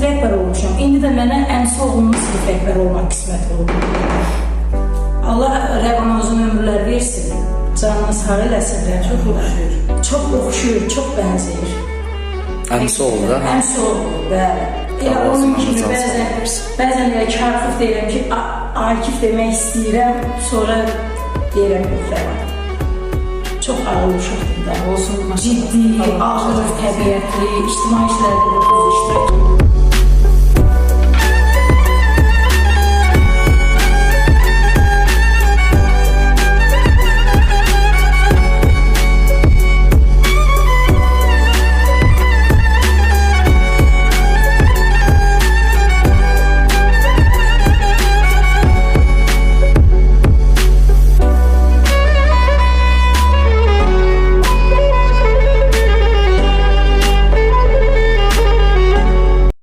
rəhbər olmuşam. İndi də mənə əmsi oğlumun sinif rəhbəri olmaq qismət oldu. Allah rəqəmə uzun ömürlər versin. Canını sağ eləsin. Çox oxşuyur. Çox oxşuyur, çox bənzəyir. Əmsi oğlu da? Əmsi oğlu, bəli. Elə onun kimi bəzən elə Karxuf deyirəm ki, Akif demək istəyirəm, sonra deyirəm yox, rəqəm. Çox ağır uşaqdır da. Olsun, Ciddi, ağır, təbiətli, ictimai işlərdə də iştirak edir.